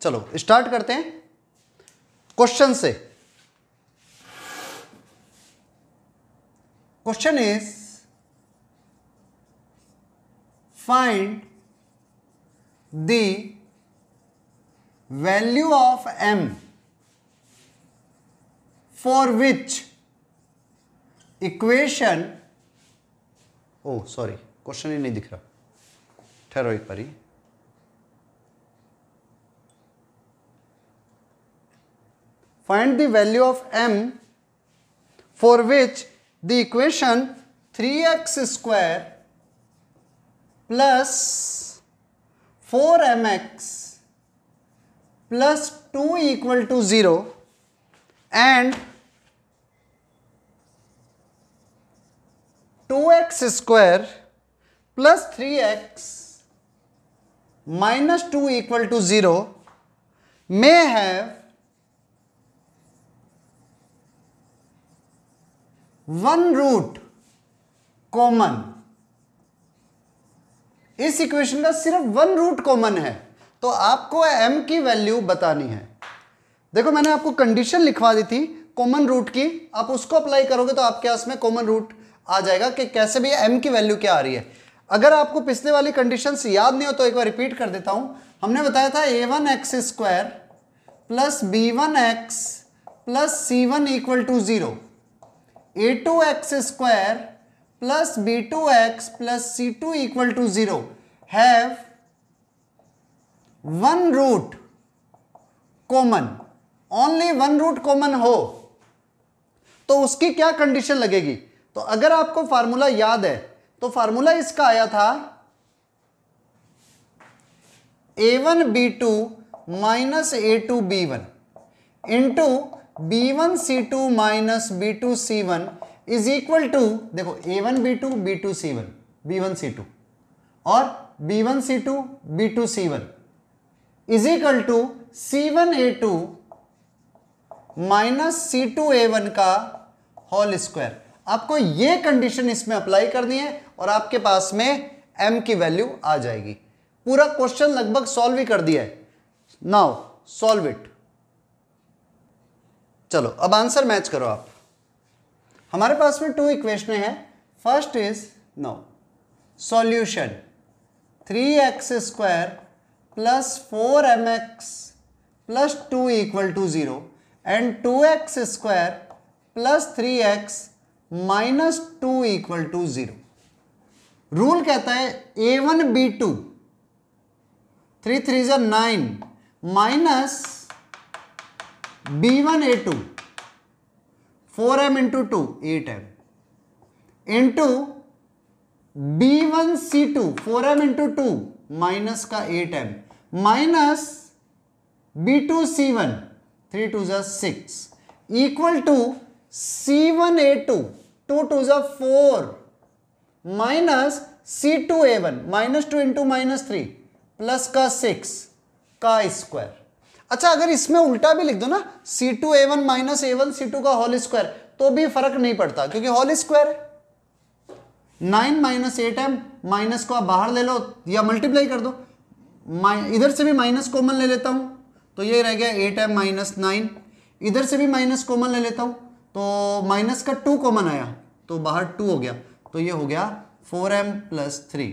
चलो स्टार्ट करते हैं क्वेश्चन से। Question is find the value of m for which equation, oh sorry question ही नहीं दिख रहा, ठहरो एक बारी। Find the value of m for which the equation 3x square plus 4mx plus 2 equal to 0 and 2x square plus 3x minus 2 equal to 0 may have one root common. इस equation का सिर्फ वन रूट कॉमन है, तो आपको m की value बतानी है। देखो मैंने आपको कंडीशन लिखवा दी थी कॉमन रूट की, आप उसको अप्लाई करोगे तो आपके पास में कॉमन रूट आ जाएगा कि कैसे भी m की वैल्यू क्या आ रही है। अगर आपको पिछले वाली कंडीशंस याद नहीं हो तो एक बार रिपीट कर देता हूं। हमने बताया था a1x square plus b1x plus c1 equal to 0, a2x square plus b2x plus c2 equal to 0 have one root common. Only one root common हो तो उसकी क्या कंडीशन लगेगी। तो अगर आपको फार्मूला याद है तो फार्मूला इसका आया था a1b2 minus a2b1 into b1c2 minus b2c1 is equal to, देखो a1b2 b2c1 b1c2 और b1c2 b2c1 is equal to c1a2 minus c2a1 का होल स्क्वायर। आपको ये कंडीशन इसमें अप्लाई करनी है और आपके पास में m की वैल्यू आ जाएगी। पूरा क्वेश्चन लगभग सॉल्व ही कर दिया है। Now solve it. चलो अब आंसर मैच करो आप। हमारे पास में टू इक्वेशन है। First is now solution 3x square plus 4mx plus 2 equal to 0 and 2x square plus 3x minus 2 equal to 0। Rule कहता है a1b2 3 3 9 minus b1a2 4m into 2 8m into b1c2 4m into 2 minus का 8m minus b2c1 3 2 6 equal to c1a2 2 2 4 minus c2a1 minus 2 into minus 3 plus का 6 का square. अच्छा अगर इसमें उल्टा भी लिख दो ना c2a1 माइनस a1c2 का होल स्क्वायर तो भी फर्क नहीं पड़ता क्योंकि होल स्क्वायर है। 9 माइनस 8m माइनस को आप बाहर ले लो या मल्टीप्लाई कर दो, इधर से भी माइनस कॉमन ले लेता हूं तो ये रह गया 8m माइनस 9, इधर से भी माइनस कॉमन ले लेता हूं तो माइनस का 2 कॉमन आया तो बाहर 2 हो गया तो ये हो गया 4m plus 3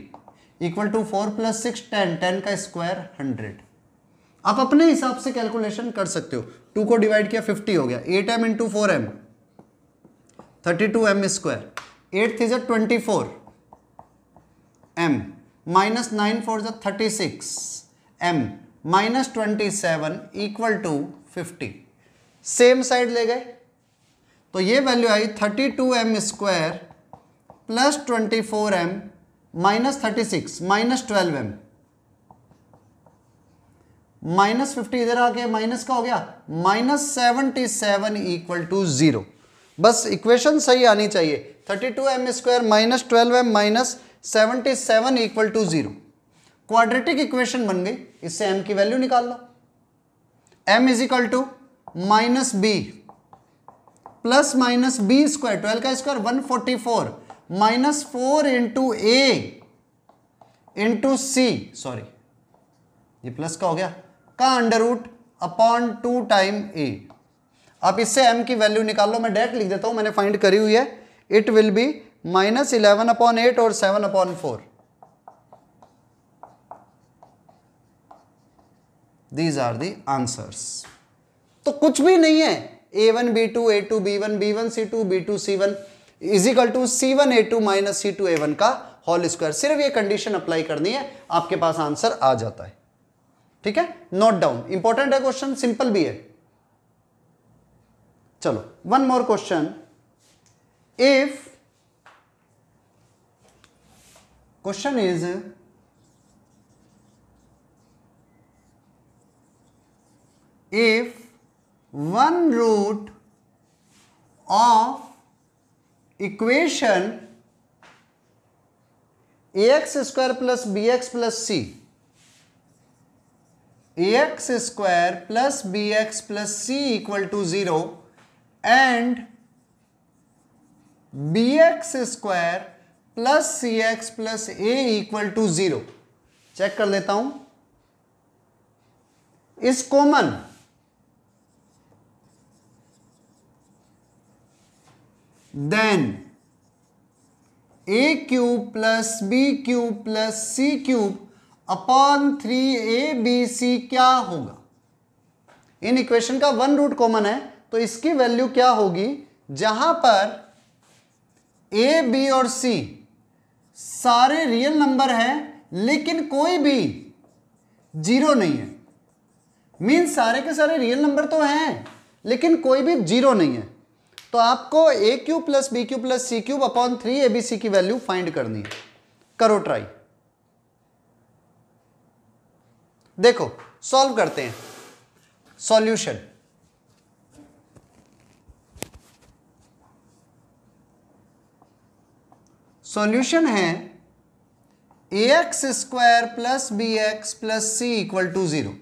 equal to 4 plus 6 10, 10 का स्क्वायर 100। आप अपने हिसाब से कैलकुलेशन कर सकते हो। 2 को डिवाइड किया 50 हो गया, 8m into 4m 32m square, 8 3 24 m minus 9 4 36 m minus 27 equal to 50। Same side ले गए तो ये वैल्यू आई 32m square plus 24m minus 36 minus 12m minus 50 इधर आके माइनस का हो गया माइनस 77 इक्वल टू 0। बस इक्वेशन सही आनी चाहिए। 32m square minus 12m minus 77 equal to 0 quadratic equation बन गई। इससे m की वैल्यू निकाल लो। m is equal to minus b plus minus b square 12 का square 144 minus 4 into a into c, sorry ये प्लस का हो गया का under root upon 2 time a। आप इससे m की वैल्यू निकाल लो, मैं डायरेक्ट लिख देता हूं, मैंने फाइंड करी हुई है। इट विल बी -11/8 और 7/4। These are the answers. तो कुछ भी नहीं है, a1 b2 a2 b1 b1 c2 b2 c1 is equal to c1 a2 minus c2 a1 का होल स्क्वायर। सिर्फ ये कंडीशन अप्लाई करनी है, आपके पास आंसर आ जाता है। ठीक है, नोट डाउन, इंपॉर्टेंट है क्वेश्चन, सिंपल भी है। चलो one more question. If question is if 1 root of equation ax square plus bx plus c, ax square plus bx plus c equal to 0 and bx square plus cx plus a equal to 0, check कर लेता हूं, is common, then a cube plus b cube plus c cube upon 3abc क्या होगा। In equation का 1 root common है, तो इसकी value क्या होगी, जहां पर a b और c सारे रियल नंबर हैं लेकिन कोई भी जीरो नहीं है। मीन्स सारे के सारे रियल नंबर तो हैं लेकिन कोई भी जीरो नहीं है। तो आपको a cube plus b cube plus c cube upon 3abc की वैल्यू फाइंड करनी है। करो ट्राई, देखो सॉल्व करते हैं। सॉल्यूशन, सॉल्यूशन है ax square plus bx plus c equal to 0,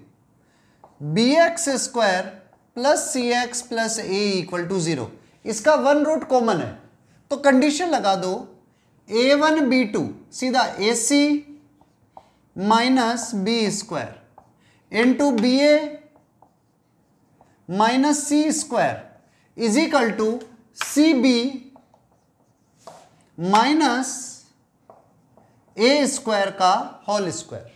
bx square plus cx plus a equal to 0। इसका 1 root common है, तो कंडीशन लगा दो a1 b2 सीधा ac minus b square into b a minus c square is equal to c b minus a square का whole square.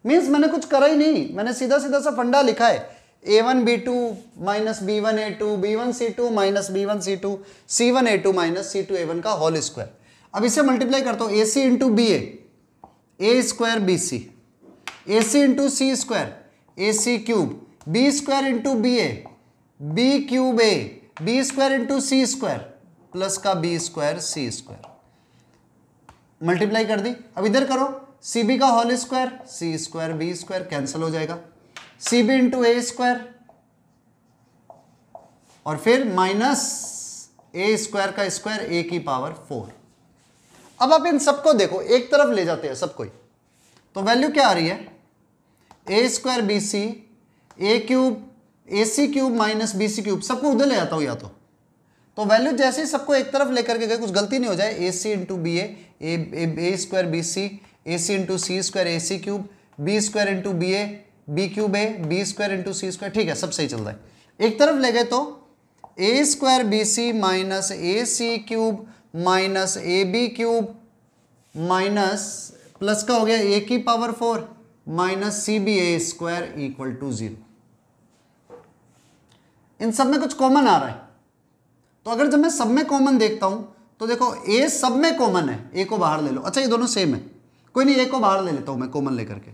Means मैंने कुछ करा ही नहीं, मैंने सीधा सीधा सा फंडा लिखा है, a1 b2 minus b1 a2 b1 c2 minus b1 c2 c1 a2 minus c2 a1 का होल स्क्वायर। अब इसे मल्टीप्लाई करता हूं, ac into b a square b c, a c into c square a c cube, b square into b a b cube a, b square into c square plus का b square c square. Multiply कर दी, अब इधर करो, c b का whole square c square b square cancel हो जाएगा, c b into a square और फिर माइनस ए स्क्वायर का स्क्वायर ए की पावर 4। अब आप इन सबको देखो, एक तरफ ले जाते हैं सबको, तो वैल्यू क्या आ रही है, a square b c a cube a c cube minus b c cube, सबको उधर ले जाता हूं या तो वैल्यू जैसे ही सबको एक तरफ लेकर के गए, कुछ गलती नहीं हो जाए, a c into b a square b c a c into c square a c cube, b square into b a b cube a b square into c square, ठीक है सब सही चल रहा है। एक तरफ ले गए तो a square b c minus a c cube minus a b cube minus plus का हो गया ए की power 4 minus c b a square equal to 0। इन सब में कुछ कॉमन आ रहा है, तो अगर जब मैं सब में कॉमन देखता हूं तो देखो ए सब में कॉमन है, ए को बाहर ले लो, अच्छा ये दोनों सेम है, कोई नहीं ए को बाहर ले लेता हूं मैं कॉमन लेकर के,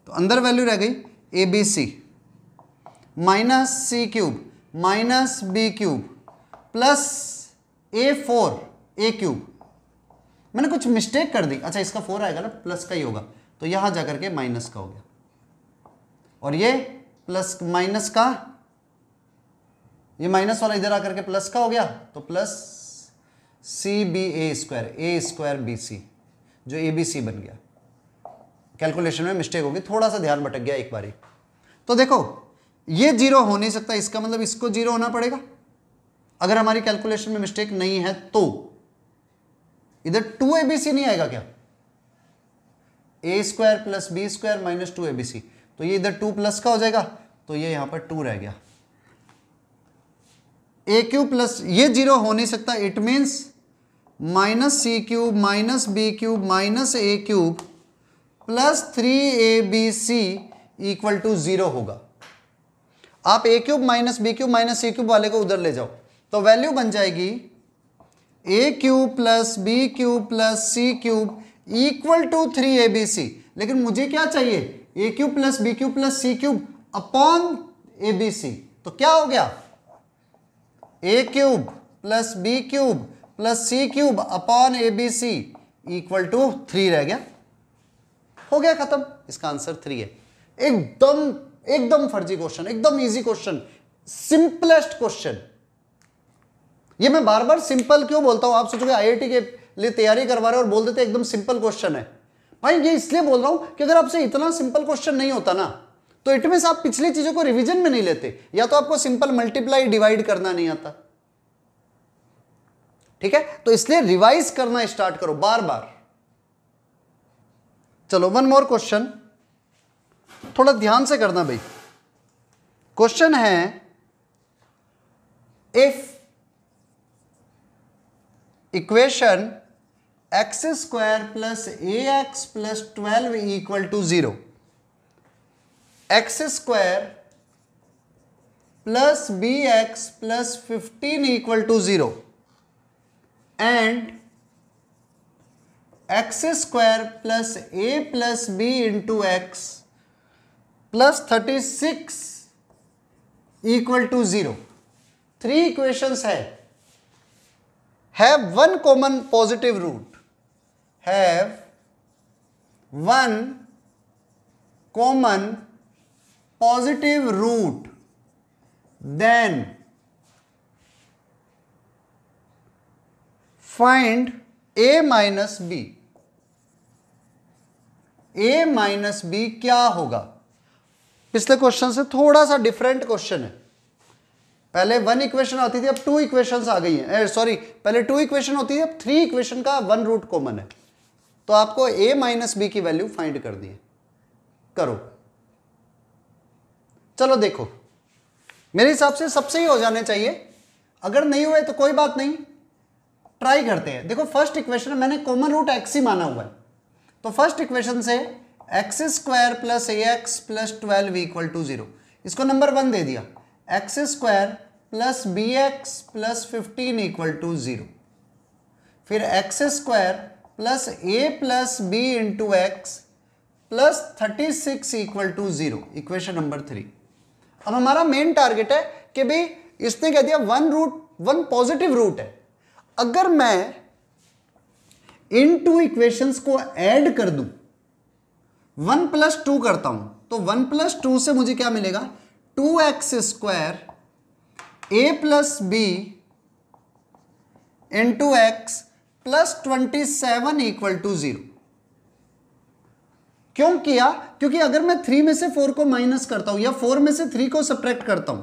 तो अंदर वैल्यू रह गई a b c minus c cube minus b cube plus a 4 a cube. मैंने कुछ मिस्टेक कर दी, अच्छा इसका 4 आएगा ना, प्लस का ही होगा, तो यहां जाकर के माइनस का हो गया, और ये प्लस माइनस का, ये माइनस वाला इधर आकर के प्लस का हो गया, तो plus C b a square b सी, जो ए बी सी बन गया। कैलकुलेशन में मिस्टेक होगी, थोड़ा सा ध्यान भटक गया एक बारी। तो देखो ये जीरो हो नहीं सकता, इसका मतलब इसको जीरो होना पड़ेगा अगर हमारी कैलकुलेशन में मिस्टेक नहीं है। तो इधर 2abc नहीं आएगा क्या, a square plus b square minus 2abc, तो ये इधर 2 प्लस का हो जाएगा, तो ये यहां पर 2 रह गया। ए क्यूब प्लस ये 0 हो नहीं सकता, it means minus c cube minus b cube minus a cube plus 3abc equal to 0 होगा। आप a cube minus b cube minus c cube वाले को उधर ले जाओ, तो वैल्यू बन जाएगी a cube plus b cube plus c cube equal to 3abc। लेकिन मुझे क्या चाहिए, a cube plus b cube plus c cube upon abc। तो क्या हो गया, a cube plus b cube plus c cube upon abc equal to 3 रह गया, हो गया खत्म। इसका आंसर 3 है। एकदम फर्जी क्वेश्चन, एकदम इजी क्वेश्चन, सिंपलेस्ट क्वेश्चन। ये मैं बार बार सिंपल क्यों बोलता हूं, आप सोचोगे आईआईटी के लिए तैयारी करवा रहे हो और बोल देते एकदम सिंपल क्वेश्चन है। भाई ये इसलिए बोल रहा हूं कि अगर आपसे इतना सिंपल क्वेश्चन नहीं होता ना, तो इट मींस आप पिछली चीजों को रिवीजन में नहीं लेते, या तो आपको सिंपल मल्टीप्लाई डिवाइड करना नहीं आता। ठीक है, तो इसलिए रिवाइज करना स्टार्ट करो बार बार। चलो वन मोर क्वेश्चन, थोड़ा ध्यान से करना भाई। क्वेश्चन है, if equation x square plus a x plus 12 equal to 0, x square plus b x plus 15 equal to 0 and x square plus a plus b into x plus 36 equal to 0। 3 equations है, have one common positive root, have one common positive root, then find a minus b। a minus b क्या होगा? पिछले question से थोड़ा सा different question है। पहले 1 equation आती थी, अब 2 इक्वेशंस आ गई हैं। सॉरी, पहले 2 इक्वेशन होती थी, अब 3 इक्वेशन का 1 रूट कॉमन है। तो आपको a माइनस बी की वैल्यू फाइंड कर दी है, करो। चलो देखो, मेरे हिसाब से सबसे ही हो जाने चाहिए, अगर नहीं हुए तो कोई बात नहीं, ट्राई करते हैं। देखो फर्स्ट इक्वेशन मैंने कॉमन रूट x ही माना हुआ है, तो फर्स्ट इक्वेशन से x square plus a x plus 12 equal to 0, इसको नंबर 1 दे दिया। X square plus b x plus 15 equal to 0, फिर x square plus a plus b into x plus 36 equal to 0, equation number 3। अब हमारा main target है कि भाई इसने कह दिया 1 पॉजिटिव रूट है, अगर मैं इन 2 इक्वेशंस को ऐड कर दूं, 1 प्लस 2 करता हूं, तो 1 प्लस 2 से मुझे क्या मिलेगा, 2x square a plus b into x plus 27 equal to 0। क्यों किया? क्योंकि अगर मैं 3 में से 4 को माइनस करता हूं या 4 में से 3 को सब्ट्रैक्ट करता हूं,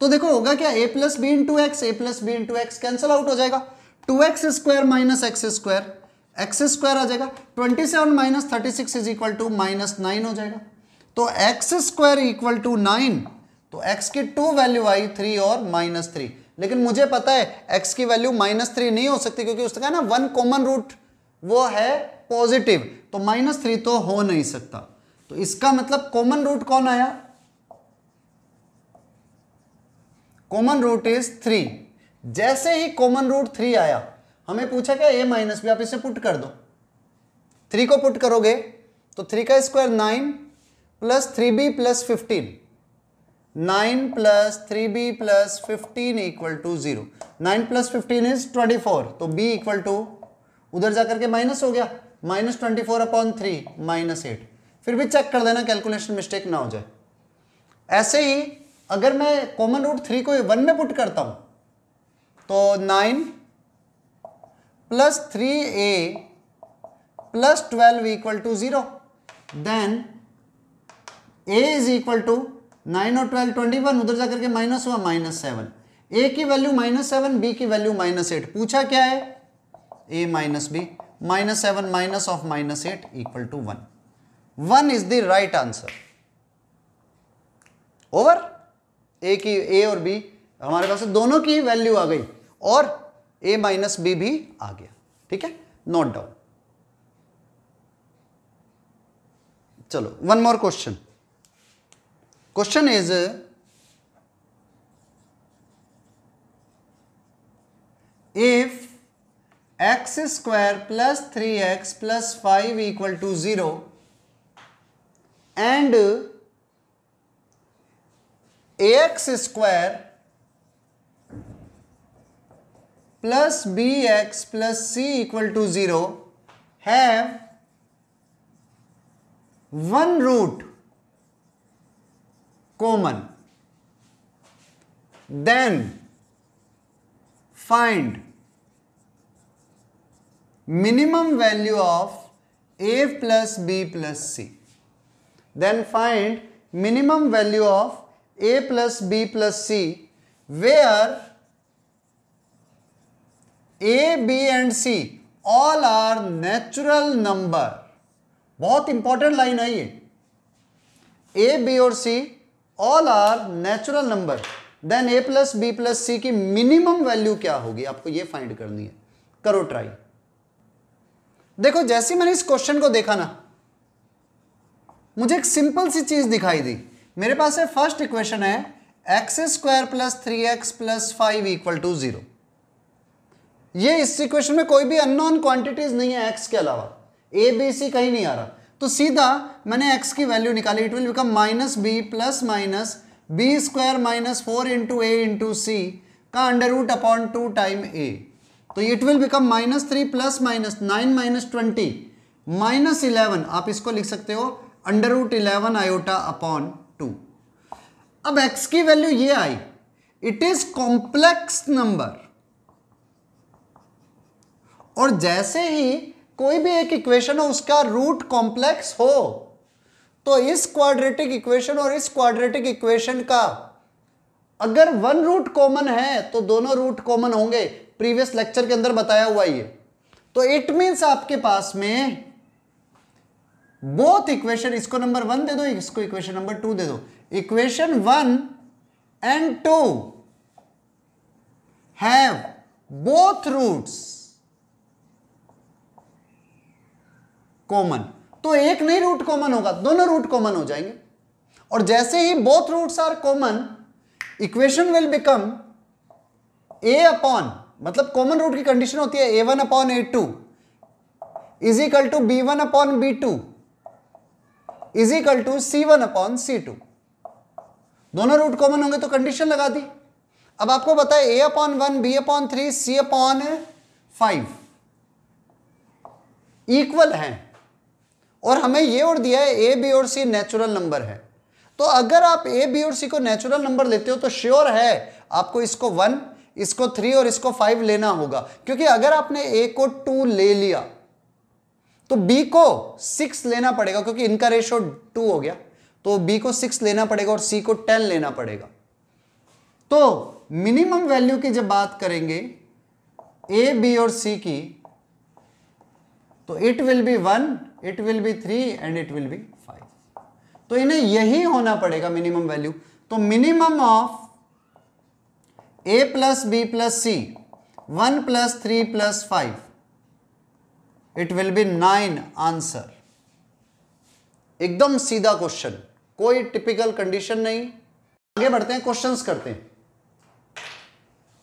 तो देखो होगा क्या, a plus b into x, a plus b into x cancel out हो जाएगा, 2x square minus x square, x square आ जाएगा, 27 माइनस 36 इज इक्वल टू -9 हो जाएगा। तो एक्स स्क्वायर इक्वल टू 9, तो x की 2 वैल्यू आई 3 और -3, लेकिन मुझे पता है x की वैल्यू -3 नहीं हो सकती, क्योंकि उसका ना 1 कॉमन रूट वो है पॉजिटिव, तो -3 तो हो नहीं सकता। तो इसका मतलब कॉमन रूट कौन आया, कॉमन रूट इज 3। जैसे ही कॉमन रूट 3 आया, हमें पूछा क्या, a माइनस बी, आप इसे पुट कर दो। 3 को पुट करोगे तो 3 का square 9 plus 3b plus 15, 9 plus 3b plus 15 equal to 0। 9 plus 15 is 24, तो b इक्वल टू उधर जाकर के माइनस हो गया, -24 अपॉन 3 -8। फिर भी चेक कर देना कैलकुलेशन मिस्टेक ना हो जाए। ऐसे ही अगर मैं कॉमन रूट 3 को 1 में पुट करता हूं, तो 9 plus 3a plus 12 equal to 0, then a is equal to 9 और 12 21, उधर जाकर के माइनस हुआ -7, a की वैल्यू -7, b की वैल्यू -8। पूछा क्या है, a minus b, -7 minus of -8 equal to 1, 1 is the right answer. Over a की, ए और बी हमारे पास दोनों की वैल्यू आ गई और a माइनस बी भी आ गया। ठीक है, नोट डाउन। चलो one more question. Question is if x square plus 3x plus 5 equal to 0 and ax square plus bx plus c equal to 0 have one root common, then find minimum value of a plus b plus c. Then find minimum value of a plus b plus c where a, b and c all are natural number. बहुत important line है ये। a, b और c all are natural number. Then a plus b plus c की minimum value क्या होगी, आपको ये find करनी है। करो ट्राई। देखो जैसे मैंने इस क्वेश्चन को देखा ना, मुझे एक सिंपल सी चीज दिखाई दी। मेरे पास है फर्स्ट इक्वेशन है x square plus 3x plus 5 equal to 0। ये इस इक्वेशन में कोई भी अननोन क्वांटिटीज नहीं है x के अलावा, a b c कहीं नहीं आ रहा। तो सीधा मैंने x की वैल्यू निकाली, it will become minus b plus minus b square minus 4 into a into c का under root upon 2 time a। तो it will become minus 3 plus minus 9 minus 20 minus 11। आप इसको लिख सकते हो अंडर रूट 11 आयोटा अपॉन 2। अब x की value ये आई, इट इज कॉम्प्लेक्स नंबर। और जैसे ही कोई भी एक इक्वेशन हो उसका रूट कॉम्प्लेक्स हो, तो इस क्वाड्रेटिक इक्वेशन और इस क्वाड्रेटिक इक्वेशन का अगर वन रूट कॉमन है तो दोनों रूट कॉमन होंगे। प्रीवियस लेक्चर के अंदर बताया हुआ ये। तो इट मींस आपके पास में बोथ इक्वेशन, इसको नंबर 1 दे दो, इसको इक्वेशन नंबर 2 दे दो। Equation 1 and 2 have both roots common. तो एक नहीं रूट कॉमन होगा, दोनों रूट कॉमन हो जाएंगे। और जैसे ही both roots are common, equation will become a upon, मतलब कॉमन रूट की कंडीशन होती है a1 upon a2 is equal to b1 upon b2 is equal to c1 upon c2। दोनों रूट कॉमन होंगे तो कंडीशन लगा दी। अब आपको पता है a upon 1, b upon 3, c upon 5 equal हैं, और हमें ये और दिया है a, b और c नेचुरल नंबर है। तो अगर आप a, b और c को नेचुरल नंबर लेते हो तो श्योर है आपको इसको 1, इसको 3 और इसको 5 लेना होगा। क्योंकि अगर आपने a को 2 ले लिया तो b को 6 लेना पड़ेगा, क्योंकि इनका रेशो 2 हो गया। तो b को 6 लेना पड़ेगा और c को 10 लेना पड़ेगा। तो मिनिमम वैल्यू की जब बात करेंगे a, b और c की, तो it will be 1, it will be 3 and it will be 5। तो इन्हें यही होना पड़ेगा मिनिमम वैल्यू। तो minimum of a plus b plus c 1 plus 3 plus 5, it will be 9 answer. एकदम सीधा क्वेश्चन, कोई टिपिकल कंडीशन नहीं। आगे बढ़ते हैं, क्वेश्चंस करते हैं।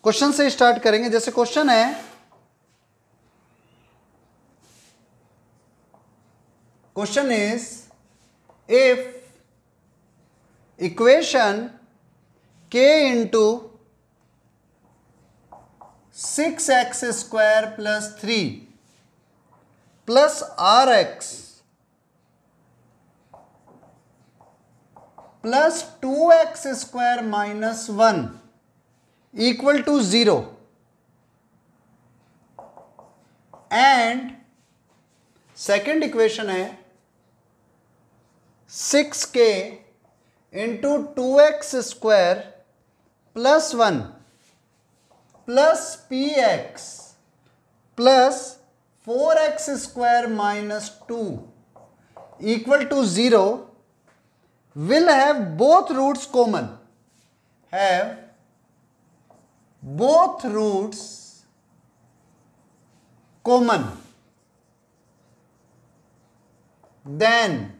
क्वेश्चन से स्टार्ट करेंगे। जैसे क्वेश्चन है, question is if equation k into 6x square plus 3 plus rx plus 2x square minus 1 equal to 0 and second equation है 6k into 2x square plus 1 plus px plus 4x square minus 2 equal to 0 will have both roots common. Have both roots common. Then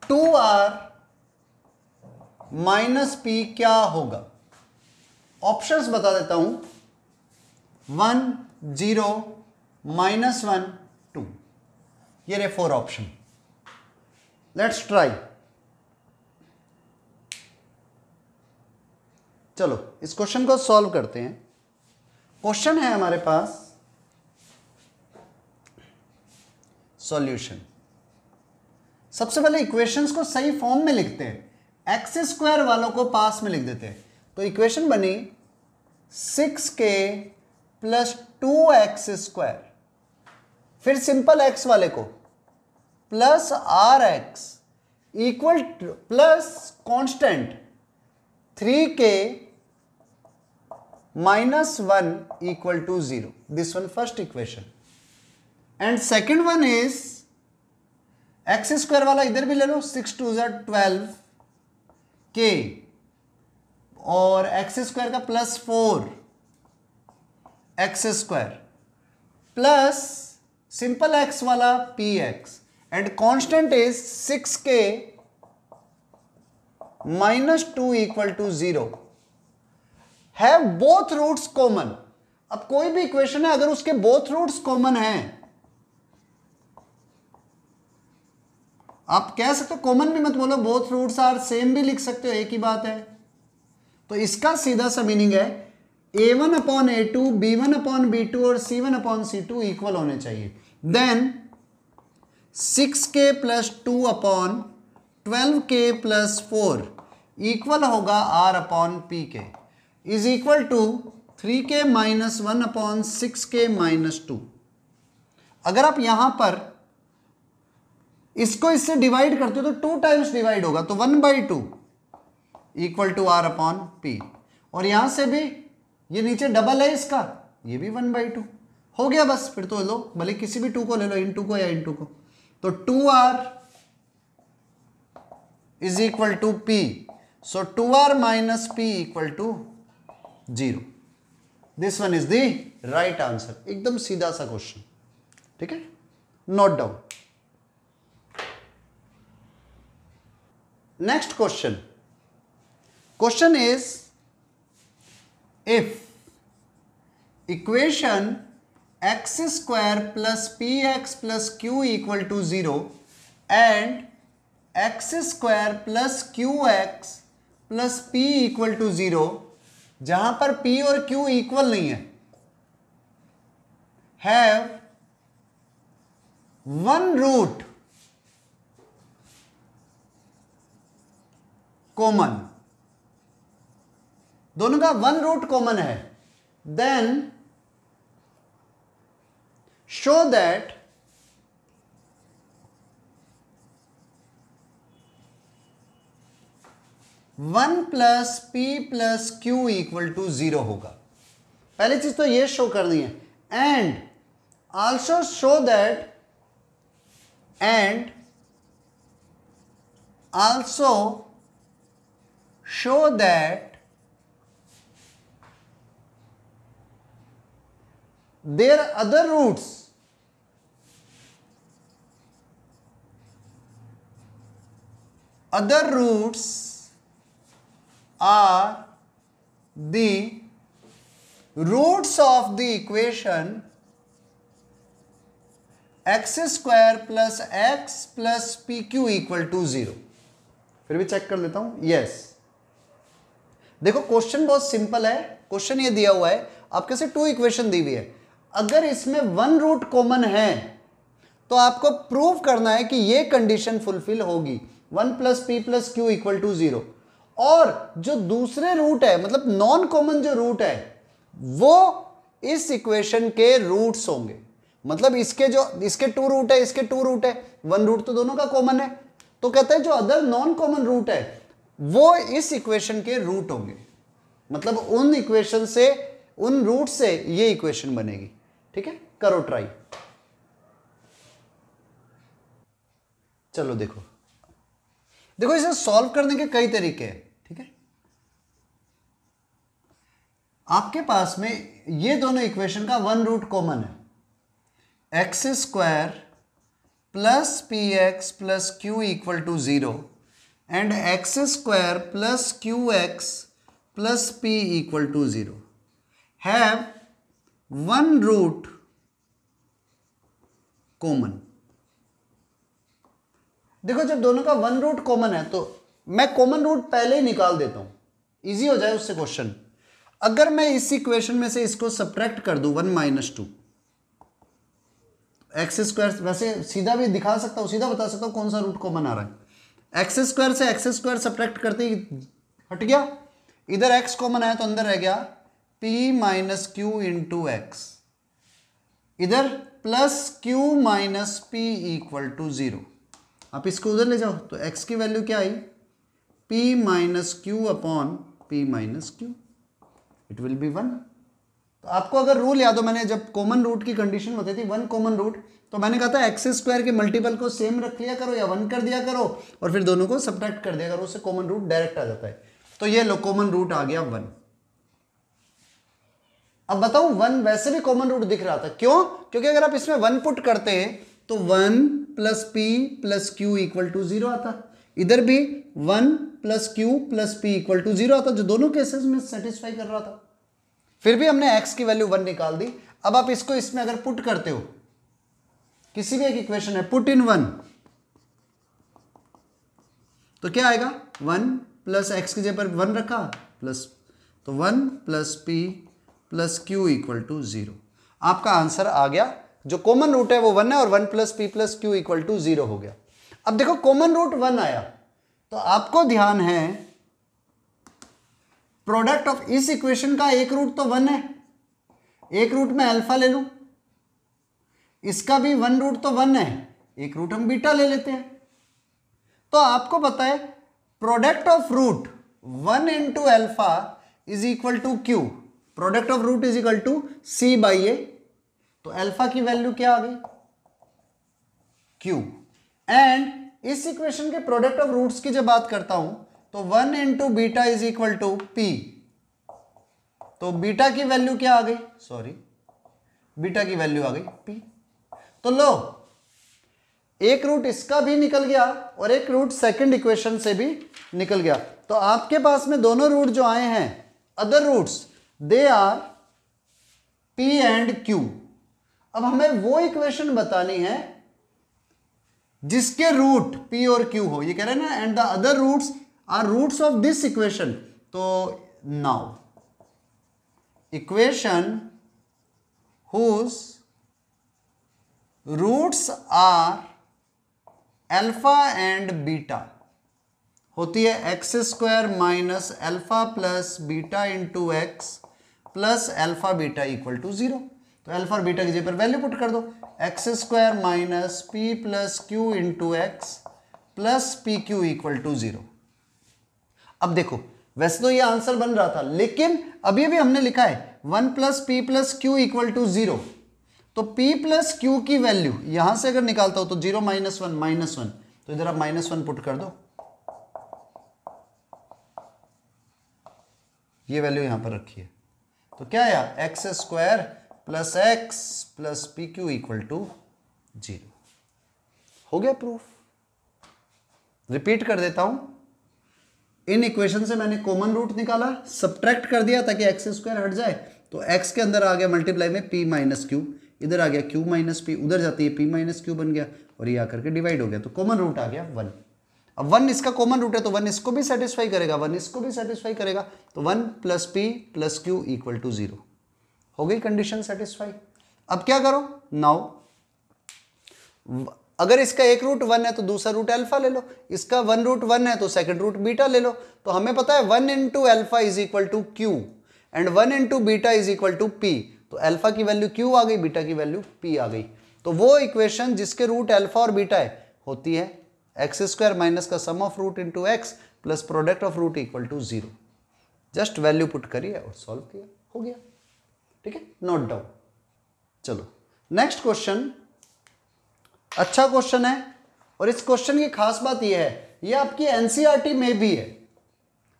2r minus p क्या होगा? Options बता देता हूं, 1 0 -1 2, ये रहे 4 option. Let's try. चलो इस क्वेश्चन को सॉल्व करते हैं. क्वेश्चन है हमारे पास सॉल्यूशन. सबसे पहले इक्वेशंस को सही फॉर्म में लिखते हैं. एक्स स्क्वायर वालों को पास में लिख देते हैं. तो इक्वेशन बनी 6k + 2x². फिर सिंपल x वाले को plus rx equal plus constant 3k -1 equal to 0. This one first equation. And second one is x square वाला इधर भी ले लो, 6 2 12 k और x स्क्वायर का plus 4 x² plus simple x वाला px and constant is 6k -2 equal to 0. Have both roots common. अब कोई भी इक्वेशन है, अगर उसके बोथ रूट्स कॉमन हैं, आप कह सकते हो, कॉमन भी मत बोलो, बोथ रूट्स आर सेम भी लिख सकते हो, एक ही बात है. तो इसका सीधा सा मीनिंग है a1/a2 b1/b2 और c1/c2 इक्वल होने चाहिए. देन 6k + 2/12k + 4 इक्वल होगा r/pk is equal to 3k - 1/6k - 2. अगर आप यहां पर इसको इससे डिवाइड करते हो तो 2 टाइम्स डिवाइड होगा, तो 1/2 इक्वल टू r/p. और यहां से भी ये नीचे डबल है इसका, ये भी 1/2 हो गया. बस फिर तो लो, भले किसी भी 2 को ले लो, इन 2 को या इन 2 को. तो 2r is equal to p. So 2r - p equal to 0. This one is the right answer. एकदम सीधा सा क्वेश्चन. ठीक है, note down. Next question. Question is if equation x² + px + q equal to 0 and x² + qx + p equal to 0, जहां पर p और q equal नहीं है, हैव वन रूट कॉमन. दोनों का वन रूट कॉमन है. Then show that one + p + q equal to 0 होगा. पहली चीज तो ये शो करनी है. And also show that there are other roots are the roots of the equation x² + x + pq equal to 0. फिर भी चेक कर लेता हूं. यस, देखो क्वेश्चन बहुत सिंपल है. क्वेश्चन ये दिया हुआ है, आपके से 2 इक्वेशन दी हुई है. अगर इसमें वन रूट कॉमन है तो आपको प्रूव करना है कि ये कंडीशन फुलफिल होगी, 1 + p + q इक्वल टू 0. और जो दूसरे रूट है, मतलब नॉन कॉमन जो रूट है, वो इस इक्वेशन के रूट्स होंगे. मतलब इसके 2 रूट है, इसके 2 रूट है, वन रूट तो दोनों का कॉमन है. तो कहते हैं जो अदर नॉन कॉमन रूट है वो इस इक्वेशन के रूट होंगे. मतलब उन इक्वेशन से, उन रूट से ये इक्वेशन बनेगी. ठीक है, करो ट्राई. चलो देखो देखो, इसे सॉल्व करने के कई तरीके हैं, ठीक है। आपके पास में ये दोनों इक्वेशन का वन रूट कॉमन है, x square plus p x plus q equal to 0 and x square plus q x plus p equal to 0 have one root common. देखो जब दोनों का वन रूट कॉमन है तो मैं कॉमन रूट पहले ही निकाल देता हूं, इजी हो जाए उससे क्वेश्चन। अगर मैं इस इक्वेशन में से इसको सब्ट्रैक्ट कर दूं 1 - 2, एक्स स्क्वायर, वैसे सीधा भी दिखा सकता हूं, सीधा बता सकता हूं कौन सा रूट कॉमन आ रहा है। एक्स स्क्वायर से एक्स स्क्वायर सब्ट्रैक्ट करते ही हट गया, इधर एक्स कॉमन आया तो अंदर रह गया p minus q into x, इधर plus q minus p equal to 0। आप इसको उधर ले जाओ तो x की वैल्यू क्या आई, p minus Q upon p minus Q, it will be 1। तो आपको अगर रूल याद हो, मैंने जब कॉमन रूट की कंडीशन होती थी वन कॉमन रूट, तो मैंने कहा था एक्स स्क्वायर के मल्टीपल को सेम रख लिया करो या 1 कर दिया करो और फिर दोनों को सब्ट्रैक्ट कर दिया करो, उससे कॉमन रूट डायरेक्ट आ जाता है। तो ये लो कॉमन रूट आ गया 1। अब बताओ 1 वैसे भी कॉमन रूट दिख रहा था, क्यों? क्योंकि अगर आप इसमें 1 पुट करते हैं तो 1 plus p plus q equal to 0 आता, इधर भी 1 plus q plus p equal to 0 आता, जो दोनों केसेस में सेटिस्फाई कर रहा था। फिर भी हमने x की वैल्यू 1 निकाल दी। अब आप इसको इसमें अगर पुट करते हो, किसी भी एक इक्वेशन है, पुट इन 1, तो क्या आएगा, 1 प्लस एक्स की जगह पर 1 रखा प्लस, तो 1 plus p plus q equal to 0। आपका आंसर आ गया, जो कॉमन रूट है वो 1 है और 1 plus p plus q equal to 0 हो गया। अब देखो कॉमन रूट 1 आया तो आपको ध्यान है प्रोडक्ट ऑफ इस इक्वेशन का एक रूट तो 1 है, एक रूट में अल्फा ले लूं, इसका भी 1 रूट तो 1 है, एक रूट हम बीटा ले लेते हैं। तो आपको पता है product of root 1 into alpha is equal to q, product of root is equal to c by a. तो अल्फा की वैल्यू क्या आ गई, क्यू। एंड इस इक्वेशन के प्रोडक्ट ऑफ रूट्स की जब बात करता हूं तो 1 into beta is equal to p, तो बीटा की वैल्यू क्या आ गई, सॉरी बीटा की वैल्यू आ गई पी। तो लो एक रूट इसका भी निकल गया और एक रूट सेकंड इक्वेशन से भी निकल गया। तो आपके पास में दोनों रूट जो आए हैं other roots, they are p and q. अब हमें वो इक्वेशन बतानी है जिसके रूट p और q हो, ये कह रहे हैं ना, and the other roots are roots of this equation. तो now equation whose roots are alpha and beta होती है x square minus alpha plus beta into x plus alpha beta equal to 0। तो अल्फा और beta की जगह पर value put कर दो, x square minus p plus q into x plus p q equal to 0। अब देखो वैसे तो ये आंसर बन रहा था, लेकिन अभी अभी हमने लिखा है 1 plus p plus q equal to 0। तो p प्लस क्यू की वैल्यू यहां से अगर निकालता हो तो 0 माइनस 1, तो इधर आप -1 पुट कर दो, ये वैल्यू यहां पर रखी है। तो क्या आया, x square plus x plus p q equal to 0। हो गया प्रूफ। रिपीट कर देता हूं, इन इक्वेशन से मैंने कॉमन रूट निकाला, सब्ट्रैक्ट कर दिया ताकि एक्स स्क्वायर हट जाए, तो एक्स के अंदर आ गया मल्टीप्लाई में p माइनस क्यू, इधर आ गया q माइनस पी, उधर जाती है p माइनस क्यू बन गया और ये आकर के डिवाइड हो गया, तो कॉमन रूट आ गया 1। अब 1 इसका कॉमन रूट है तो 1 इसको भी सेटिस्फाई करेगा, 1 इसको भी सेटिस्फाई करेगा, तो 1 plus p plus q equal to 0। हो गई कंडीशन सेटिस्फाई। अब क्या करो, नाउ अगर इसका एक रूट 1 है तो दूसरा रूट अल्फा ले लो, इसका 1 रूट 1 है तो सेकंड रूट बीटा ले लो। तो हमें पता है 1 into alpha is equal to q and 1 into beta is equal to p. तो अल्फा की वैल्यू क्यू आ गई, बीटा की वैल्यू पी आ गई। तो वो इक्वेशन जिसके रूट अल्फा और बीटा है होती है एक्स स्क्वायर माइनस का sum of root into x plus product of root equal to 0। Just value put करिए और सॉल्व किया, हो गया। ठीक है, नोट डाउन। चलो नेक्स्ट क्वेश्चन, अच्छा क्वेश्चन है और इस क्वेश्चन की खास बात यह है, यह आपकी एनसीईआरटी में भी है,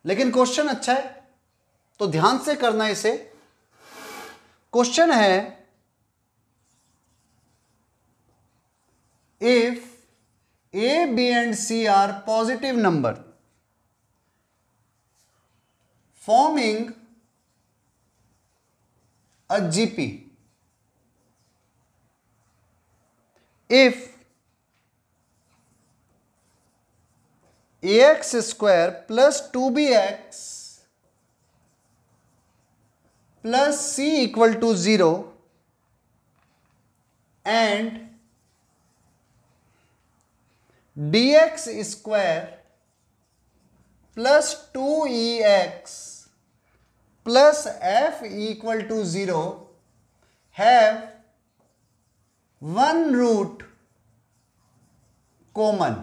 लेकिन क्वेश्चन अच्छा है तो ध्यान से करना इसे। क्वेश्चन है if A, B and C are positive number forming a GP, if ax square plus 2bx plus c equal to 0 and dx square plus 2ex plus f equal to 0 have one root common,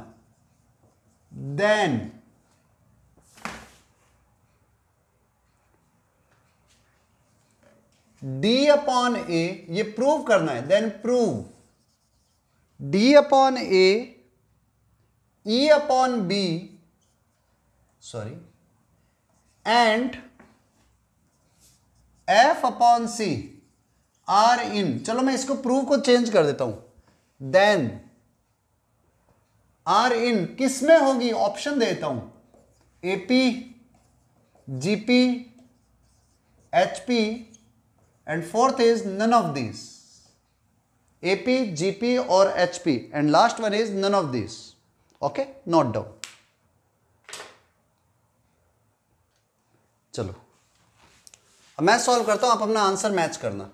then d upon a, ये prove करना है, then prove d upon a E upon B, sorry, and F upon C are in, चलो मैं इसको prove को change कर देता हूं, then are in किस में होगी, ऑप्शन देता हूं, AP, GP, HP and fourth is none of these, AP, GP और HP and last one is none of these. Okay, note down. चलो अब मैं सॉल्व करता हूं, आप अपना आंसर मैच करना।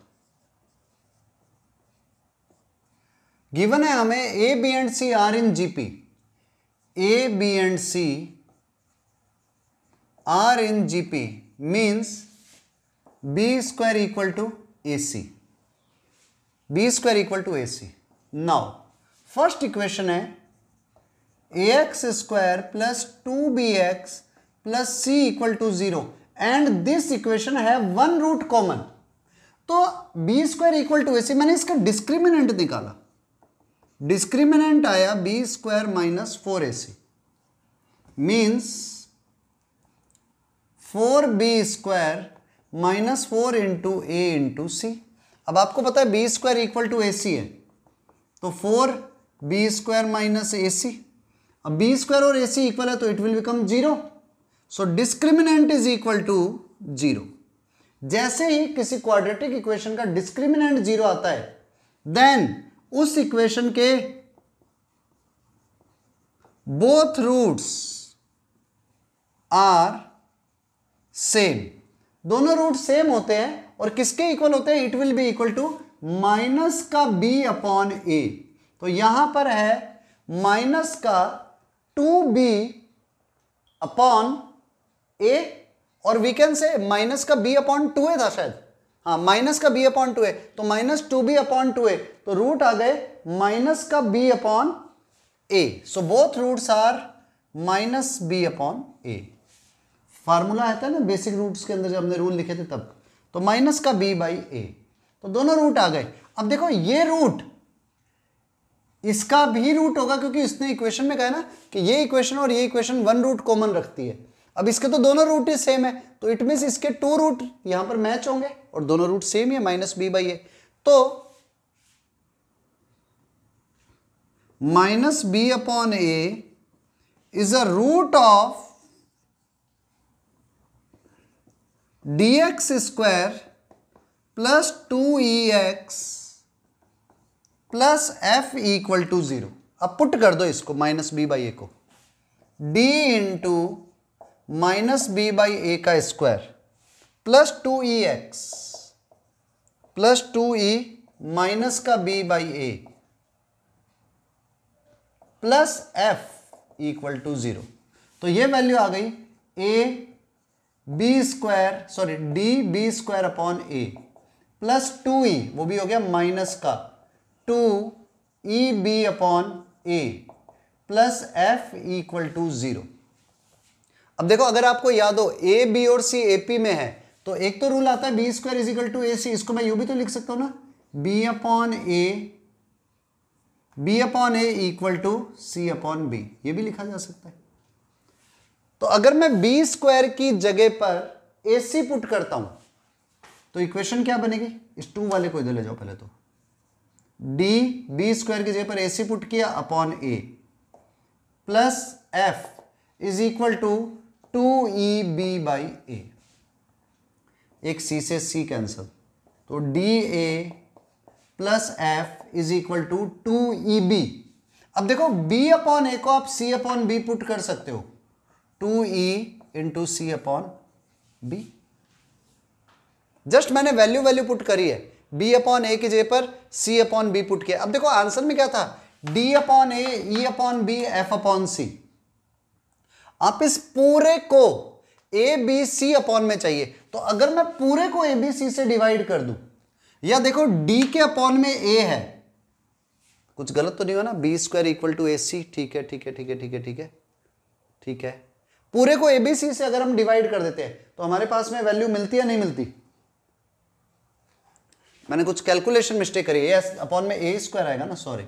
गिवन है हमें a b and c are in GP, a b and c are in GP means b square equal to a c, b square equal to a c. Now first equation है ax square plus 2bx plus c equal to 0 and this equation have one root common, तो b square equal to ac, मैंने इसका discriminant निकाला, discriminant आया b square minus 4ac means 4b square minus 4 into a into c। अब आपको पता है b square equal to ac है, तो 4b square minus ac, अब बी स्क्वायर और ए सी इक्वल है तो it will become 0, so discriminant is equal to 0। जैसे ही किसी क्वाड्रेटिक इक्वेशन का डिस्क्रिमिनेंट 0 आता है देन उस इक्वेशन के बोथ रूट्स आर सेम, दोनों रूट सेम होते हैं और किसके इक्वल होते हैं, it will be equal to minus का बी अपॉन ए, तो यहां पर है माइनस का 2b अपॉन a और वी कैन से माइनस का b अपॉन 2a था शायद, हाँ माइनस का b अपॉन 2a, तो माइनस 2b अपॉन 2a, तो रूट आ गए माइनस का b upon a, so both roots are minus b upon a। Formula आता है ना बेसिक रूट्स के अंदर जब हमने रूल लिखे थे तब, तो माइनस का b बाई a, तो दोनों रूट आ गए। अब देखो ये रूट इसका भी रूट होगा क्योंकि इसने इक्वेशन में कहा है ना कि ये इक्वेशन और ये इक्वेशन वन रूट कॉमन रखती है। अब इसके तो दोनों रूट ही सेम है, तो इट मीन्स इसके टू रूट यहां पर मैच होंगे और दोनों रूट सेम ही है, माइनस बी बाई ए, तो minus b upon a is a root of d x square plus 2ex plus f equal to 0। अब पुट कर दो इसको माइनस बी बाई ए को, d into minus b by a का square plus 2ex plus 2e minus का b by a plus f equal to 0। तो ये वैल्यू आ गई a b square sorry d b square upon A plus 2e, वो भी हो गया माइनस का 2e b upon A plus f equal to 0। अब देखो अगर आपको याद हो ए बी और सी ए पी में है तो एक तो रूल आता है b square is equal to a c, इसको मैं यूं भी तो लिख सकता हूं ना, b upon a b upon a equal to c upon b, ये भी लिखा जा सकता है। तो अगर मैं बी स्क्वायर की जगह पर ए सी पुट करता हूं तो इक्वेशन क्या बनेगी, इस 2 वाले को इधर ले जाओ पहले, तो डी बी स्क्वायर की जगह पर ए सी पुट किया upon A plus F is equal to 2EB by A, एक सी से सी कैंसल, तो D A plus F is equal to 2EB। अब देखो बी अपॉन ए को आप सी अपॉन बी पुट कर सकते हो, 2E इंटू सी अपॉन बी। जस्ट मैंने वैल्यू पुट करी है, बी अपॉन ए की जगह पर सी अपॉन बी पुट किया। अब देखो आंसर में क्या था, d upon a, e upon b, f upon c. आप इस पूरे को ए बी सी अपॉन में चाहिए, तो अगर मैं पूरे को ए बी सी से डिवाइड कर दूं, या देखो डी के अपॉन में ए है, कुछ गलत तो नहीं हुआ ना, B square equal to a सी, ठीक है ठीक है ठीक है ठीक है ठीक है ठीक है। पूरे को ए बी सी से अगर हम डिवाइड कर देते हैं तो हमारे पास में वैल्यू मिलती है नहीं मिलती। मैंने कुछ कैलकुलेशन मिस्टेक करी है, अपॉन में ए स्क्वायर आएगा ना, सॉरी,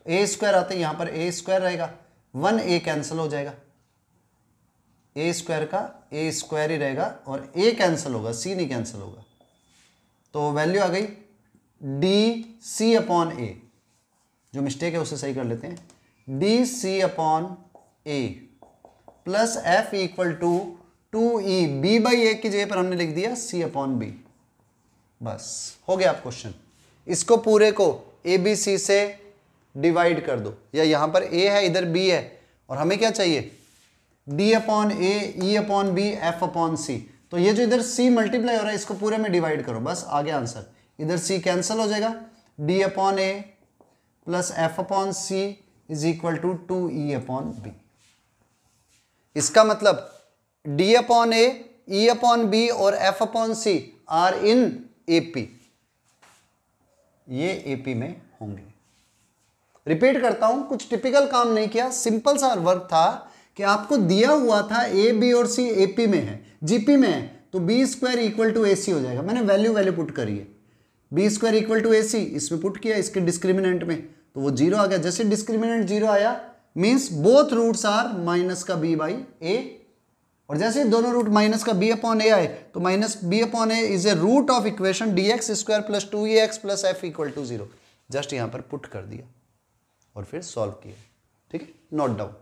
ए स्क्वायर आते यहां पर ए स्क्वायर रहेगा, 1 कैंसिल हो जाएगा, ए स्क्वायर का ए स्क्वायर ही रहेगा और ए कैंसिल होगा, सी नहीं कैंसिल होगा, तो वैल्यू आ गई डी सी अपॉन ए। जो मिस्टेक है उसे सही कर लेते हैं, d c upon A plus f equal to 2E b by a की जगह पर हमने लिख दिया सी अपॉन बी। बस हो गया आप क्वेश्चन। इसको पूरे को ए बी सी से डिवाइड कर दो, या यहां पर ए है इधर बी है, और हमें क्या चाहिए, d upon a, e upon b, f upon c. तो ये जो इधर सी मल्टीप्लाई हो रहा है इसको पूरे में डिवाइड करो, बस आ गया आंसर। इधर सी कैंसिल हो जाएगा, d upon A plus f upon c is equal to 2E upon b. इसका मतलब d upon a, e upon b और f upon c are in AP, ये एपी में होंगे। रिपीट करता हूं, कुछ टिपिकल काम नहीं किया, सिंपल सा वर्क था कि आपको दिया हुआ था ए बी और सी एपी में है, जीपी में है, तो B square equal to a सी हो जाएगा। मैंने वैल्यू पुट करी है, b square equal to a सी इसमें पुट किया, इसके डिस्क्रिमिनेंट में, तो वो जीरो आ गया। जैसे डिस्क्रिमिनेंट जीरो आया means both roots are minus का बी बाई ए, और जैसे दोनों रूट माइनस का बी अपॉन ए आए तो minus b upon a is a root of equation d x square plus 2EX plus f equal to 0। Just यहां पर put कर दिया और फिर सॉल्व किया, ठीक है, नोट डाउन।